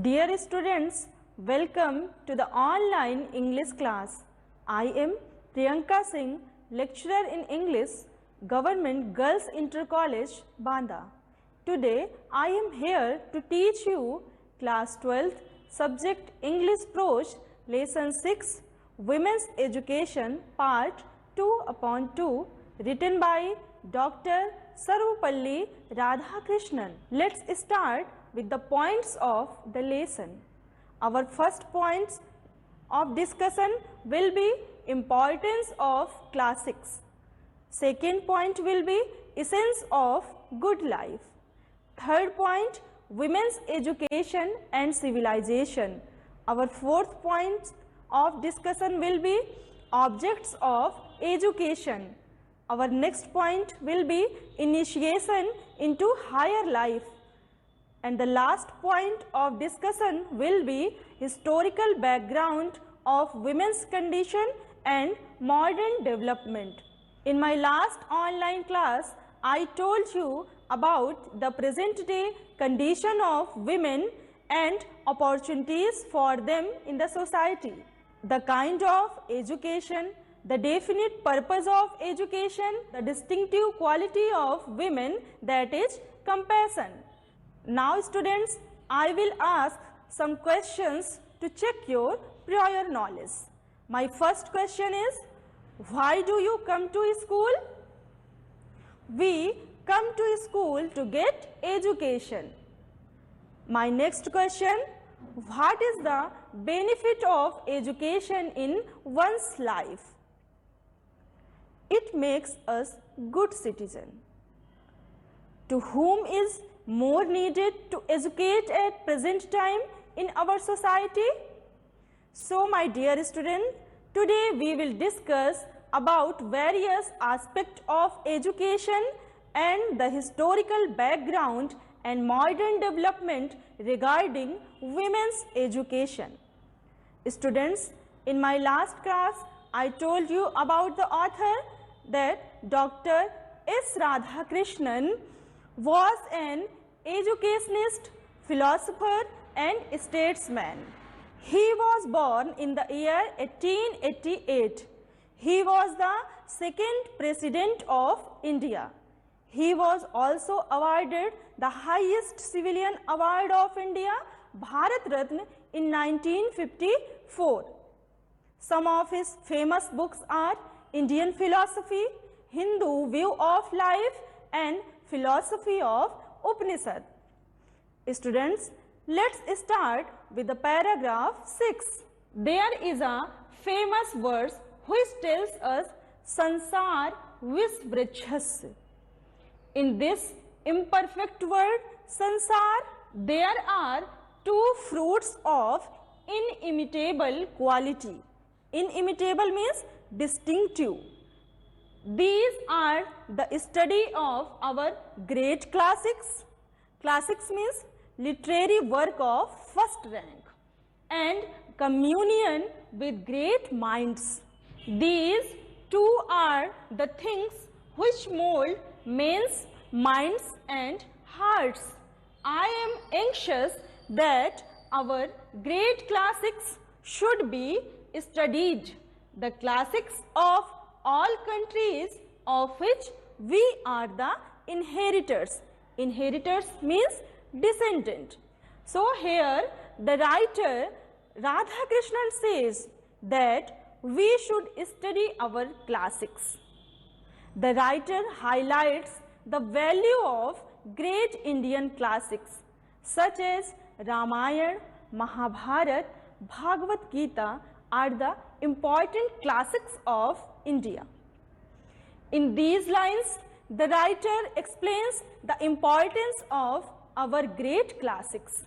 Dear students, welcome to the online English class. I am Priyanka Singh, lecturer in English, Government Girls Inter College, Banda. Today, I am here to teach you class 12th, subject English Prose, lesson 6, Women's Education, part 2/2, written by Dr. Sarvapalli Radhakrishnan. Let's start with the points of the lesson. Our first points of discussion will be importance of classics. Second point will be essence of good life. Third point, women's education and civilization. Our fourth point of discussion will be objects of education. Our next point will be initiation into higher life. And the last point of discussion will be historical background of women's condition and modern development. In my last online class, I told you about the present day condition of women and opportunities for them in the society, the kind of education, the definite purpose of education, the distinctive quality of women, that is compassion. Now students, I will ask some questions to check your prior knowledge. My first question is, why do you come to school? We come to school to get education. My next question, what is the benefit of education in one's life? It makes us good citizen. To whom is more needed to educate at present time in our society? So my dear student, today we will discuss about various aspects of education and the historical background and modern development regarding women's education. Students, in my last class, I told you about the author that Dr. S. Radhakrishnan was an educationist, philosopher and statesman. He was born in the year 1888. He was the second president of India. He was also awarded the highest civilian award of India, Bharat Ratna, in 1954. Some of his famous books are Indian Philosophy, Hindu View of Life and Philosophy of Upanishad. Students, let's start with the paragraph 6. There is a famous verse which tells us Sansar Visvrachasya. In this imperfect word Sansar, there are two fruits of inimitable quality. Inimitable means distinctive. These are the study of our great classics. Classics means literary work of first rank and communion with great minds. These two are the things which mold men's minds and hearts. I am anxious that our great classics should be studied. The classics of all countries of which we are the inheritors. Inheritors means descendant. So here the writer Radhakrishnan says that we should study our classics. The writer highlights the value of great Indian classics such as Ramayana, Mahabharata, Bhagavad Gita are the important classics of India. In these lines, the writer explains the importance of our great classics.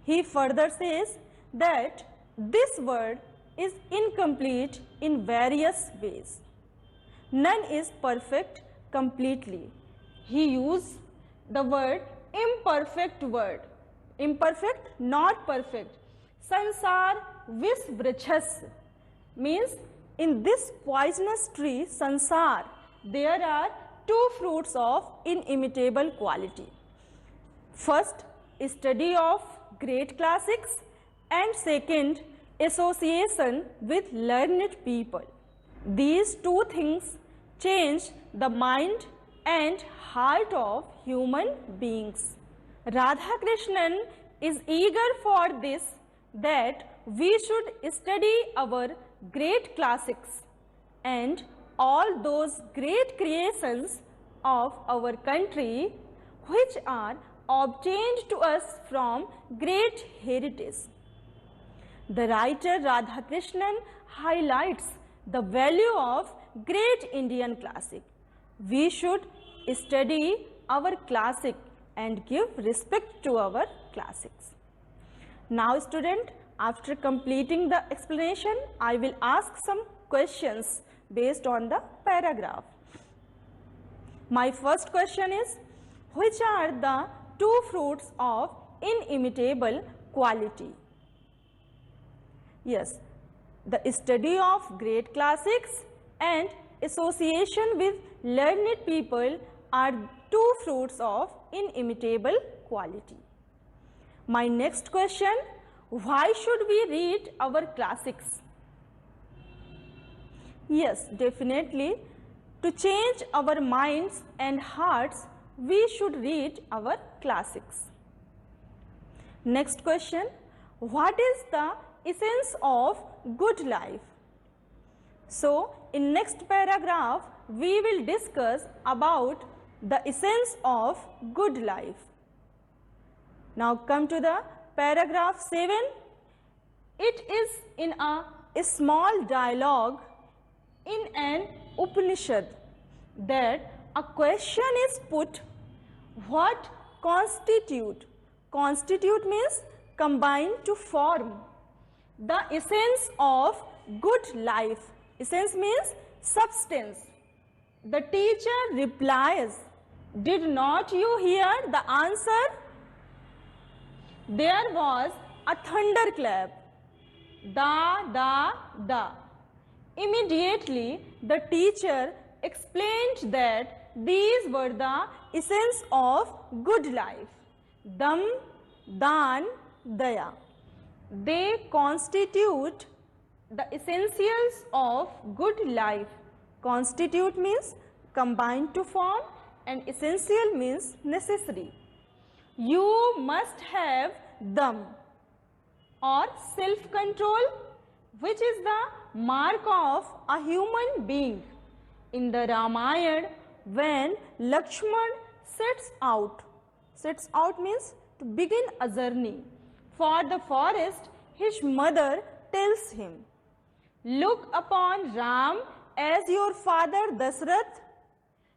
He further says that this word is incomplete in various ways. None is perfect completely. He used the word imperfect word. Imperfect, not perfect. Sansar Visvrachasya means in this poisonous tree, Sansar, there are two fruits of inimitable quality. First, study of great classics, and second, association with learned people. These two things change the mind and heart of human beings. Radhakrishnan is eager for this, that we should study our great classics and all those great creations of our country which are obtained to us from great heritage. The writer Radhakrishnan highlights the value of great Indian classic. We should study our classic and give respect to our classics. Now student, after completing the explanation, I will ask some questions based on the paragraph. My first question is, which are the two fruits of inimitable quality? Yes, the study of great classics and association with learned people are two fruits of inimitable quality. My next question, why should we read our classics? Yes, definitely. To change our minds and hearts, we should read our classics. Next question, what is the essence of good life? So, in next paragraph, we will discuss about the essence of good life. Now come to the paragraph 7. It is in a small dialogue in an Upanishad that a question is put, what constitute? Constitute means combine to form the essence of good life. Essence means substance. The teacher replies, did not you hear the answer? There was a thunderclap. Da, da, da. Immediately, the teacher explained that these were the essence of good life. Dam, dan, daya. They constitute the essentials of good life. Constitute means combine to form and essential means necessary. You must have dam or self-control, which is the mark of a human being. In the Ramayana, when Lakshman sets out means to begin a journey for the forest, his mother tells him, look upon Ram as your father Dasrath,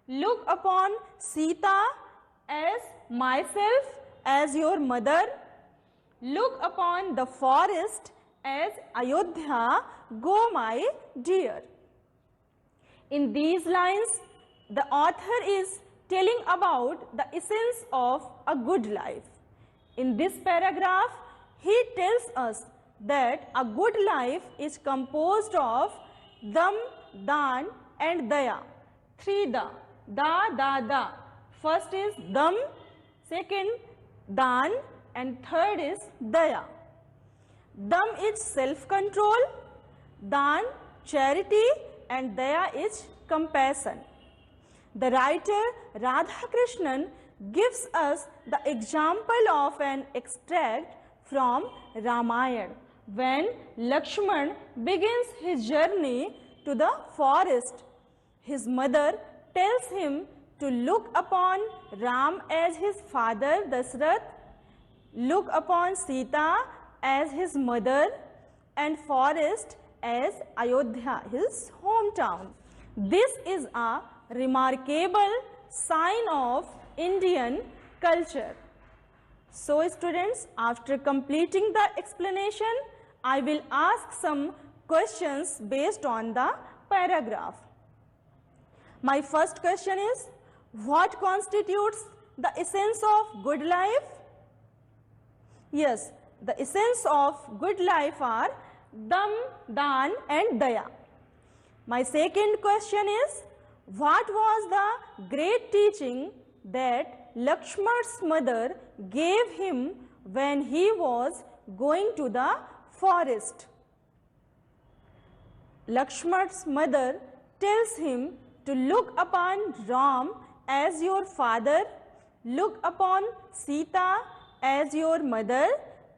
look upon Sita as myself, as your mother, look upon the forest as Ayodhya, go my dear. In these lines, the author is telling about the essence of a good life. In this paragraph, he tells us that a good life is composed of dam, dan and daya. Three da. Da, da, da. First is dam, second dan and third is daya. Dam is self-control, dan charity and daya is compassion. The writer Radhakrishnan gives us the example of an extract from Ramayana when Lakshman begins his journey to the forest. His mother tells him to look upon Ram as his father Dasrath, look upon Sita as his mother and forest as Ayodhya, his hometown. This is a remarkable sign of Indian culture. So students, after completing the explanation, I will ask some questions based on the paragraph. My first question is, what constitutes the essence of good life? Yes, the essence of good life are dam, dan and daya. My second question is, what was the great teaching that Lakshman's mother gave him when he was going to the forest. Lakshman's mother tells him to look upon Ram as your father, look upon Sita as your mother,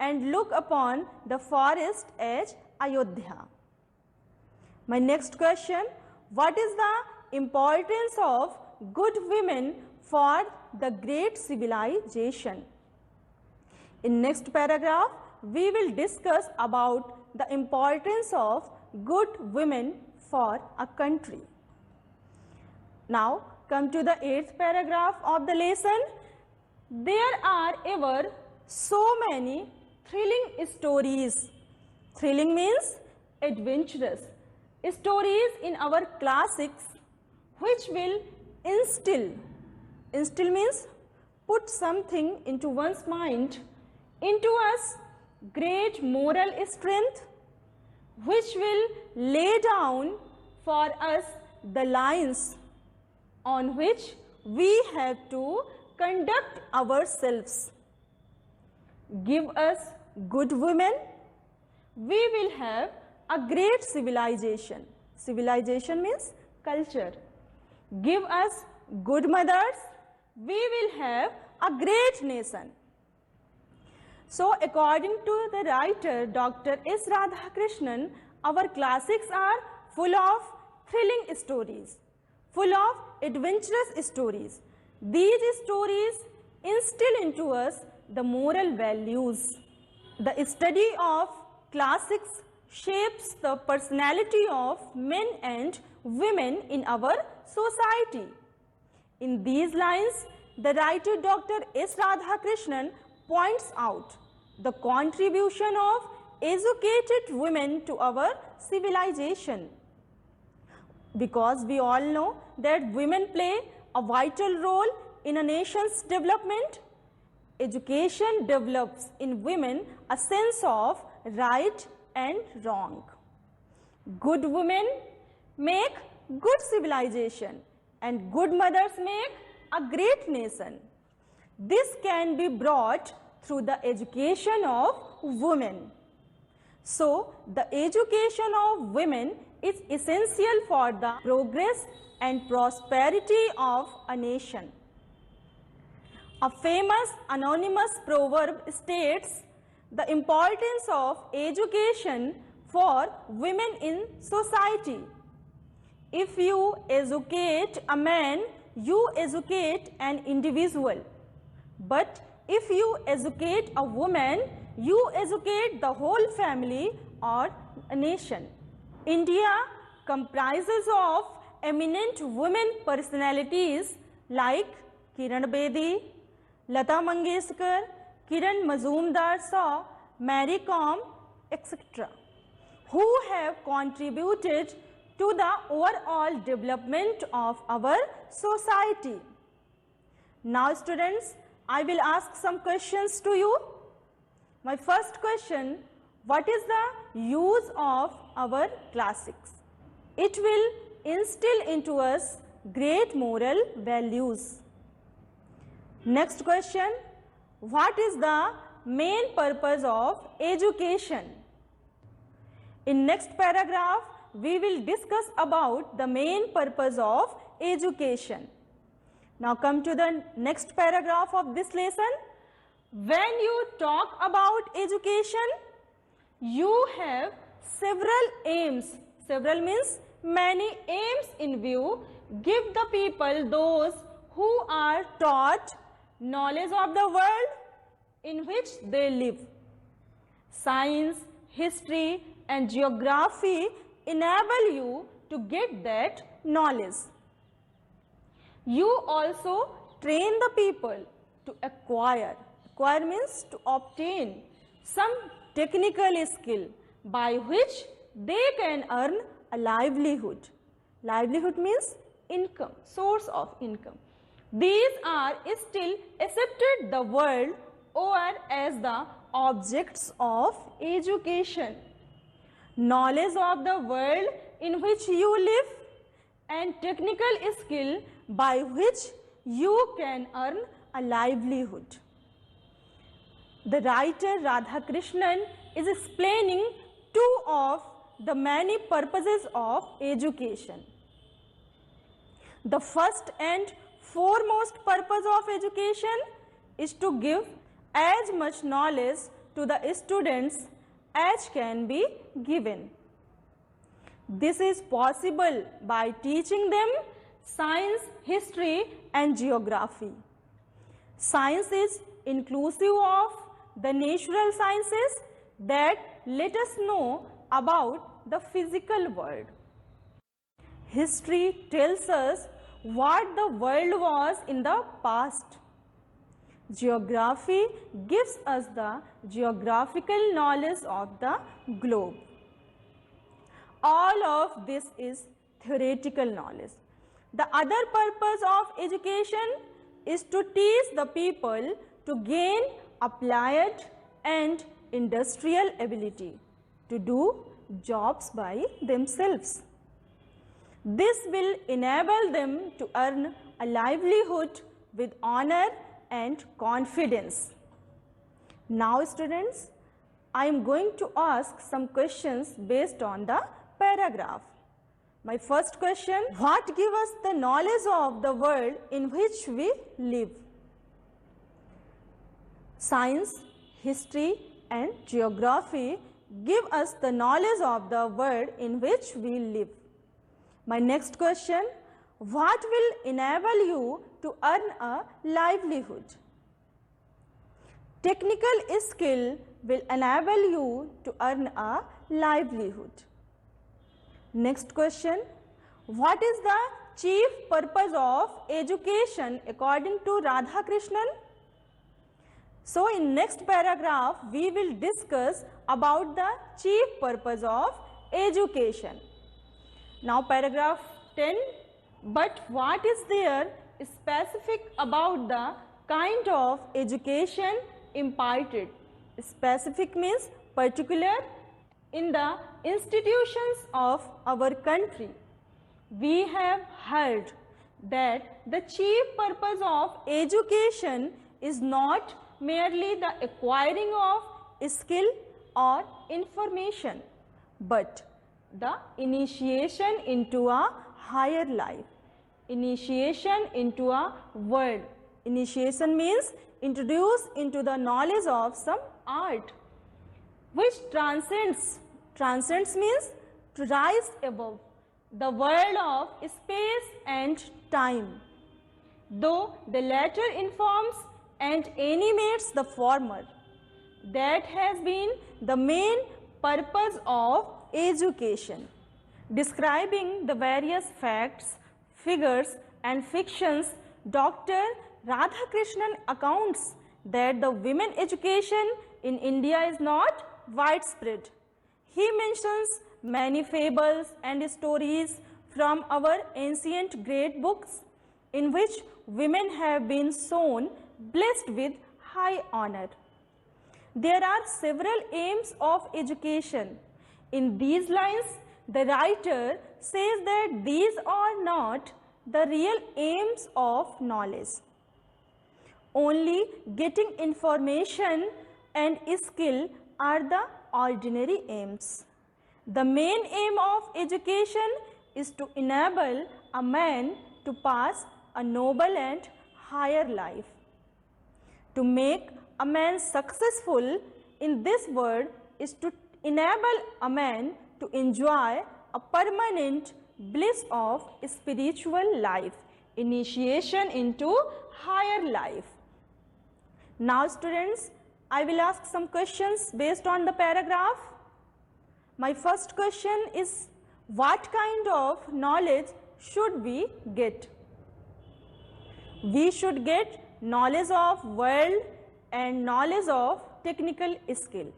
and look upon the forest as Ayodhya. My next question, what is the importance of good women for the great civilization? In next paragraph, we will discuss about the importance of good women for a country. Now, come to the 8th paragraph of the lesson. There are ever so many thrilling stories. Thrilling means adventurous. Stories in our classics which will instill means put something into one's mind, into us great moral strength, which will lay down for us the lines on which we have to conduct ourselves. Give us good women, we will have a great civilization. Civilization means culture. Give us good mothers, we will have a great nation. So, according to the writer Dr. S. Radhakrishnan, our classics are full of thrilling stories, full of adventurous stories. These stories instill into us the moral values. The study of classics shapes the personality of men and women in our society. In these lines, the writer Dr. S. Radhakrishnan points out the contribution of educated women to our civilization. Because we all know that women play a vital role in a nation's development, education develops in women a sense of right and wrong. Good women make good civilization and good mothers make a great nation. This can be brought through the education of women. So, the education of women is essential for the progress and prosperity of a nation. A famous anonymous proverb states the importance of education for women in society. If you educate a man, you educate an individual. But if you educate a woman, you educate the whole family or a nation. India comprises of eminent women personalities like Kiran Bedi, Lata Mangeshkar, Kiran Mazumdar Shaw, Mary Kom, etc., who have contributed to the overall development of our society. Now, students, I will ask some questions to you. My first question, what is the use of our classics? It will instill into us great moral values. Next question, what is the main purpose of education? In next paragraph, we will discuss about the main purpose of education. Now come to the next paragraph of this lesson. When you talk about education, you have several aims. Several means many aims in view. Give the people, those who are taught, knowledge of the world in which they live. Science, history and geography enable you to get that knowledge. You also train the people to acquire. Acquire means to obtain some technical skill by which they can earn a livelihood. Livelihood means income, source of income. These are still accepted the world over as the objects of education. Knowledge of the world in which you live and technical skill by which you can earn a livelihood. the writer Radhakrishnan is explaining two of the many purposes of education. The first and foremost purpose of education is to give as much knowledge to the students as can be given. This is possible by teaching them science, history and geography. Science is inclusive of the natural sciences that let us know about the physical world. History tells us what the world was in the past. Geography gives us the geographical knowledge of the globe. All of this is theoretical knowledge. The other purpose of education is to teach the people to gain applied and industrial ability to do jobs by themselves. This will enable them to earn a livelihood with honor and confidence. Now students, I am going to ask some questions based on the paragraph. My first question, what gives us the knowledge of the world in which we live? Science, history and geography give us the knowledge of the world in which we live. My next question, what will enable you to earn a livelihood? Technical skill will enable you to earn a livelihood. Next question, what is the chief purpose of education according to Radhakrishnan? So in next paragraph, we will discuss about the chief purpose of education. Now paragraph 10, but what is there specific about the kind of education imparted? Specific means particular in the institutions of our country. We have heard that the chief purpose of education is not merely the acquiring of skill or information, but the initiation into a higher life, initiation into a world. Initiation means introduce into the knowledge of some art which transcends. Transcends means to rise above the world of space and time, though the latter informs and animates the former. That has been the main purpose of education. Describing the various facts, figures and fictions, Dr. Radhakrishnan accounts that the women education in India is not widespread. He mentions many fables and stories from our ancient great books in which women have been shown blessed with high honor. There are several aims of education. In these lines, the writer says that these are not the real aims of knowledge. Only getting information and skill are the ordinary aims. The main aim of education is to enable a man to pass a noble and higher life. To make a man successful in this world is to enable a man to enjoy a permanent bliss of spiritual life, initiation into higher life. Now students, I will ask some questions based on the paragraph. My first question is, what kind of knowledge should we get? We should get knowledge of world and knowledge of technical skill.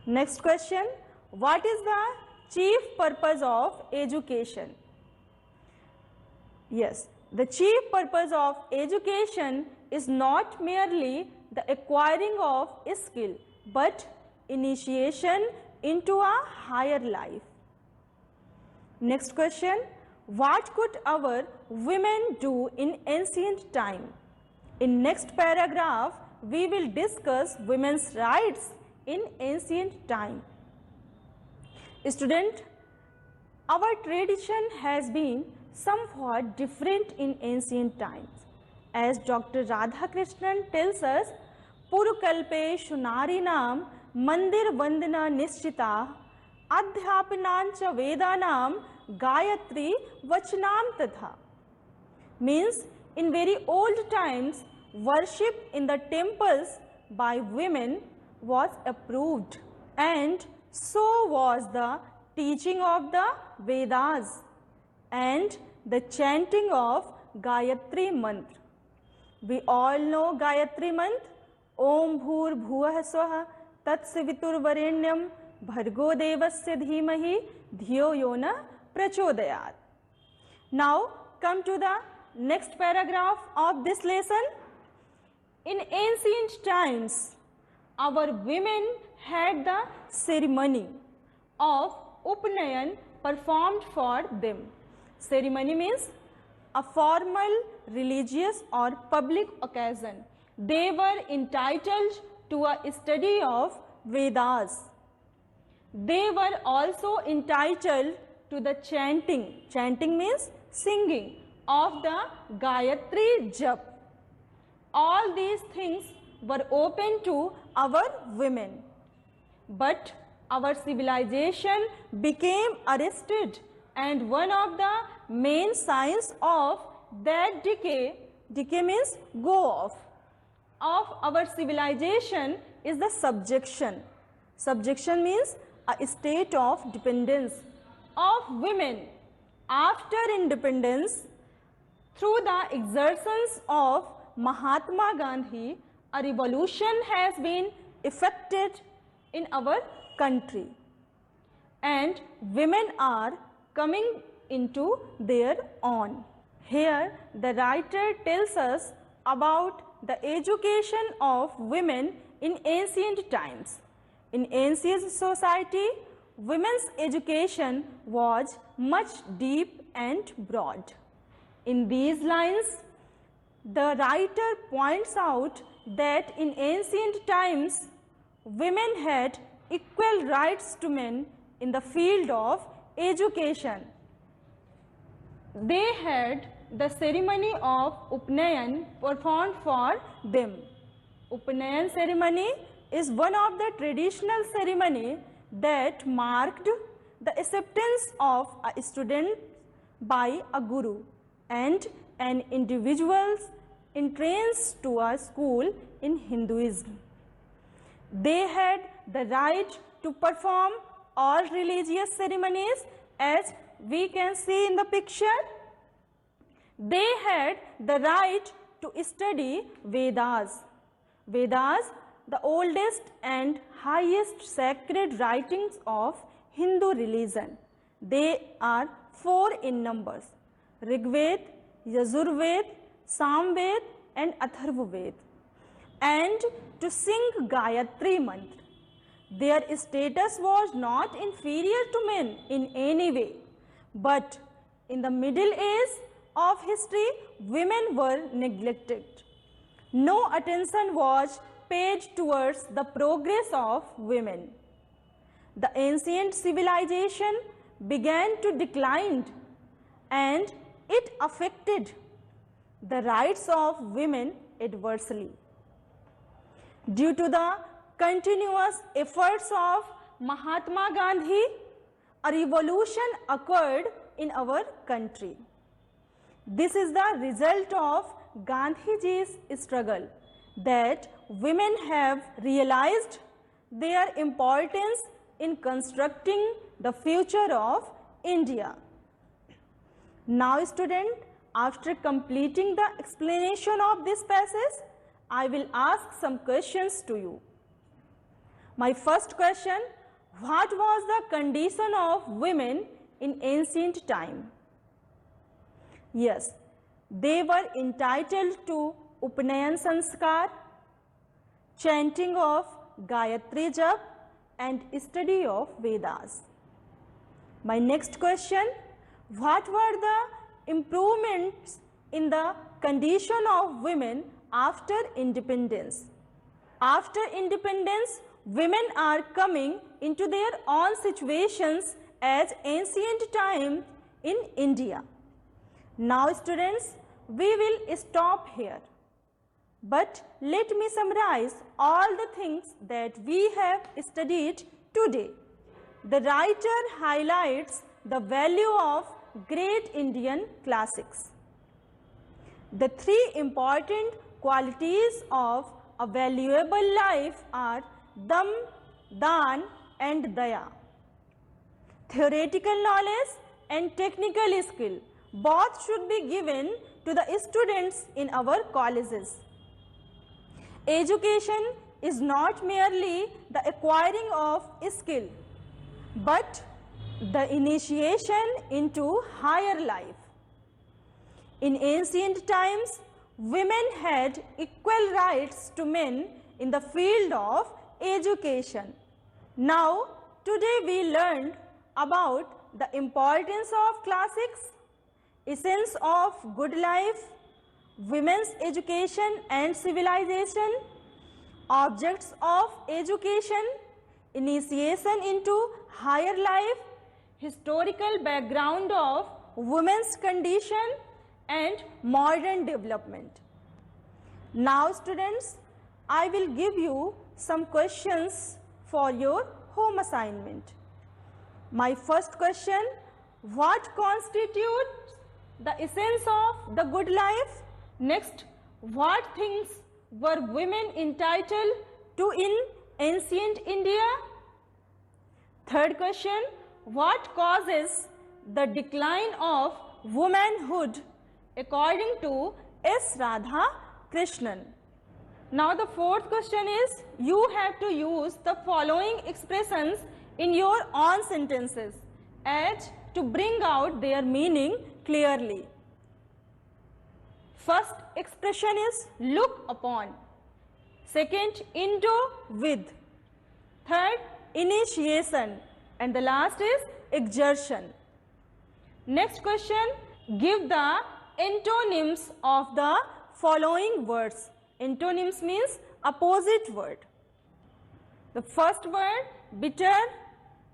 Next question, what is the chief purpose of education? Yes, the chief purpose of education is not merely the acquiring of skill, but initiation into a higher life. Next question, what could our women do in ancient time? In next paragraph, we will discuss women's rights in ancient time. Student, our tradition has been somewhat different in ancient times. As Dr. Radhakrishnan tells us, Purukalpe Shunarinam Mandir Vandana Nishchita Adhyapanancha Vedanam Gayatri Vachanam Tatha. Means, in very old times, worship in the temples by women was approved, and so was the teaching of the Vedas and the chanting of Gayatri Mantra. We all know Gayatri Mantra, Om Bhur Bhuvah Swaha Tat Savitur Varenyam Bhargo Devasya Dhimahi Dhiyo Yona Prachodayat. Now come to the next paragraph of this lesson. In ancient times, our women had the ceremony of Upnayan performed for them. Ceremony means a formal religious or public occasion. They were entitled to a study of Vedas. They were also entitled to the chanting. Chanting means singing of the Gayatri Jap. All these things were open to our women. But our civilization became arrested, and one of the main signs of that decay means go off, of our civilization is the subjection. Subjection means a state of dependence of women. After independence, through the exertions of Mahatma Gandhi, a revolution has been effected in our country, and women are coming into their own. Here the writer tells us about the education of women in ancient times. In ancient society, women's education was much deep and broad. In these lines, the writer points out that in ancient times, women had equal rights to men in the field of education. They had the ceremony of Upnayan performed for them. Upnayan ceremony is one of the traditional ceremony that marked the acceptance of a student by a guru and an individual's entrance to a school in Hinduism. They had the right to perform all religious ceremonies, as we can see in the picture. They had the right to study Vedas. Vedas, the oldest and highest sacred writings of Hindu religion. They are 4 in numbers: Rigved, Yajurved, Samved and Atharvaved. And to sing Gayatri Mantra. Their status was not inferior to men in any way, but in the middle age of history, women were neglected. No attention was paid towards the progress of women. The ancient civilization began to decline, and it affected the rights of women adversely. Due to the continuous efforts of Mahatma Gandhi, a revolution occurred in our country. This is the result of Gandhiji's struggle, that women have realized their importance in constructing the future of India. Now, student, after completing the explanation of this passage, I will ask some questions to you. My first question: what was the condition of women in ancient time? Yes, they were entitled to Upnayan Sanskar, chanting of Gayatri Jap and study of Vedas. My next question: what were the improvements in the condition of women after independence? After independence, women are coming into their own situations as ancient time in India. Now students, we will stop here. But let me summarize all the things that we have studied today. The writer highlights the value of great Indian classics. The three important qualities of a valuable life are Dam, Dan and Daya. Theoretical knowledge and technical skill both should be given to the students in our colleges. Education is not merely the acquiring of skill, but the initiation into higher life. In ancient times, women had equal rights to men in the field of education. Now, today we learned about the importance of classics, essence of good life, women's education and civilization, objects of education, initiation into higher life, historical background of women's condition and modern development. Now students, I will give you some questions for your home assignment. My first question, what constitutes the essence of the good life? Next, what things were women entitled to in ancient India? Third question, what causes the decline of womanhood according to S. Radha Krishnan? Now the fourth question is, you have to use the following expressions in your own sentences as to bring out their meaning clearly. First expression is look upon. Second, indo with. Third, initiation. And the last is exertion. Next question, give the antonyms of the following words. Antonyms means opposite word. The first word, bitter.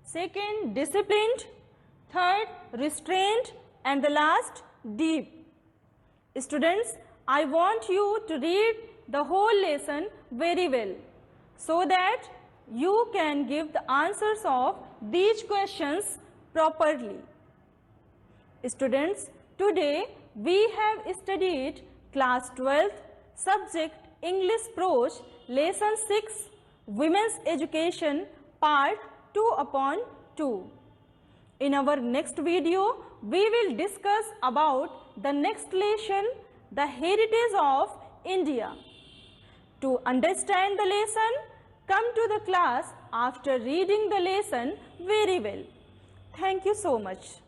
Second, disciplined. Third, restrained. And the last, deep. Students, I want you to read the whole lesson very well so that you can give the answers of these questions properly. Students, today we have studied class 12th subject English Prose lesson 6 Women's Education part 2/2. In our next video, we will discuss about the next lesson, the heritage of India. To understand the lesson, come to the class after reading the lesson very well. Thank you so much.